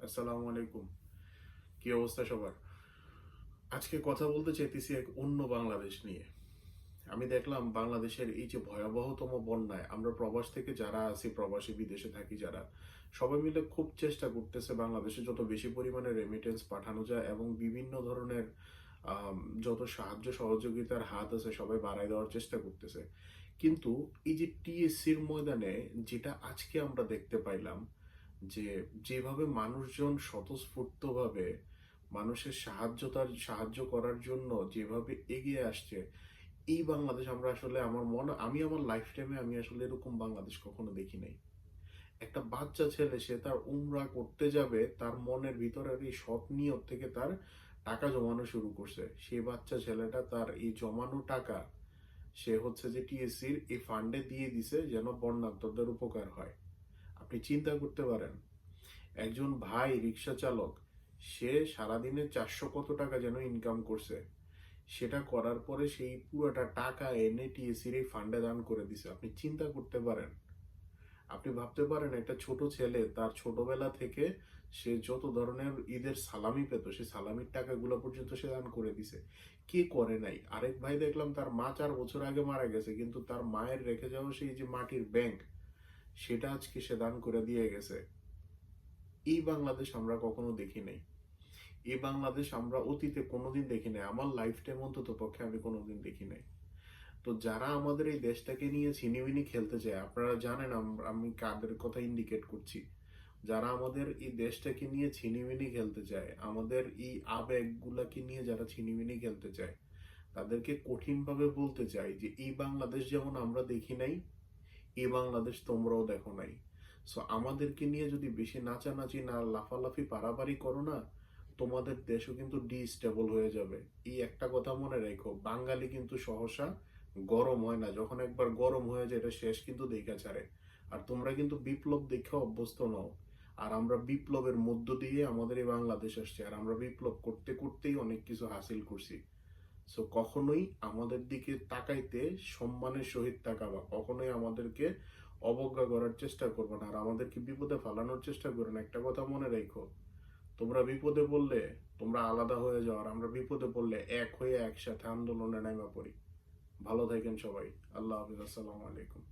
আসসালামু আলাইকুম। কি অবস্থা সবার? আজকে কথা বলতে চাইতেছি এক অন্য বাংলাদেশ নিয়ে। আমি দেখলাম বাংলাদেশের এই যে ভয়াবহতম বন্যায় আমরা প্রবাস থেকে যারা আছি, প্রবাসী বিদেশে থাকি যারা, সবাই মিলে খুব চেষ্টা করতেছে বাংলাদেশে যত বেশি পরিমাণে রেমিটেন্স পাঠানো যায় এবং বিভিন্ন ধরনের আম, যত সাহায্য সহযোগিতার হাত আছে সবাই বাড়ায় দেওয়ার চেষ্টা করতেছে। কিন্তু এই যে টিএসসির ময়দানে যেটা আজকে আমরা দেখতে পাইলাম, যে যেভাবে মানুষজন স্বতঃস্ফূর্তভাবে মানুষের সাহায্য করার জন্য যেভাবে এগিয়ে আসছে, এই বাংলাদেশ আমরা আসলে আমি আমার লাইফ টাইমে আমি আসলে এরকম বাংলাদেশ কখনো দেখি নাই। একটা বাচ্চা ছেলে সে তার উমরা করতে যাবে, তার মনের ভিতরের এই সৎ নিয়ত থেকে তার টাকা জমানো শুরু করছে। সেই বাচ্চা ছেলেটা তার এই জমানো টাকা সে হচ্ছে যে টিএসসির এই ফান্ডে দিয়ে দিছে যেন বন্যার্তদের উপকার হয়। আপনি চিন্তা করতে পারেন, একজন ভাই রিক্সা চালক, সে সারাদিনে 400 কত টাকা যেন ইনকাম করছে, সেটা করার পরে সেই পুরোটা টাকা এনে টিএসসির এই ফান্ডে দান করে দিছে। আপনি চিন্তা করতে পারেন, আপনি ভাবতে পারেন একটা ছোট ছেলে তার ছোটবেলা থেকে সে যত ধরনের ঈদের সালামি পেত সেই সালামির টাকাগুলো পর্যন্ত সে দান করে দিছে। কে করে নাই? আরেক ভাই দেখলাম তার মা 4 বছর আগে মারা গেছে, কিন্তু তার মায়ের রেখে যাওয়া সেই যে মাটির ব্যাংক, সেটা আজকে সে দান করে দিয়ে গেছে। এই বাংলাদেশ আমরা কখনো দেখি নাই। এই বাংলাদেশ আমরা অতীতে কোনোদিন দেখি নাই, আমার লাইফ টাইম অন্তত পক্ষে আমি কোনোদিন দেখি নাই। তো যারা আমাদের এই দেশটাকে নিয়ে ছিনিমিনি খেলতে চায়, আপনারা জানেন আমি কাদের কথা ইন্ডিকেট করছি। যারা আমাদের এই দেশটাকে নিয়ে ছিনিমিনি খেলতে চায়, আমাদের এই আবেগ গুলাকে নিয়ে যারা ছিনিমিনি খেলতে চায়, তাদেরকে কঠিনভাবে বলতে চাই যে এই বাংলাদেশ যেমন আমরা দেখি নাই, এই বাংলাদেশ তোমরাও দেখো নাই। সো আমাদেরকে নিয়ে যদি বেশি নাচানাচি না লাফালাফি পারাপারি করো না, তোমাদের দেশও কিন্তু ডিস্টেবল হয়ে যাবে। এই একটা কথা মনে রেখো, বাঙালি কিন্তু সহসা গরম হয় না, যখন একবার গরম হয়ে যায় এটা শেষ কিন্তু দেখা ছাড়ে। আর তোমরা কিন্তু বিপ্লব দেখে অভ্যস্ত নও, আর আমরা বিপ্লবের মধ্য দিয়ে আমাদের এই বাংলাদেশ আসছে, আর আমরা বিপ্লব করতে করতেই অনেক কিছু হাসিল করছি। সো কখনোই আমাদের দিকে তাকাইতে সম্মানের সহিত তাকাবা, কখনোই আমাদেরকে অবজ্ঞা করার চেষ্টা করবে না, আর আমাদেরকে বিপদে ফালানোর চেষ্টা করবে না। একটা কথা মনে রাখো, তোমরা বিপদে পড়লে তোমরা আলাদা হয়ে যাও, আর আমরা বিপদে পড়লে এক হয়ে একসাথে আন্দোলনে নেমে পড়ি। ভালো থাকেন সবাই। আল্লাহ হাফিজ। আসসালামু আলাইকুম।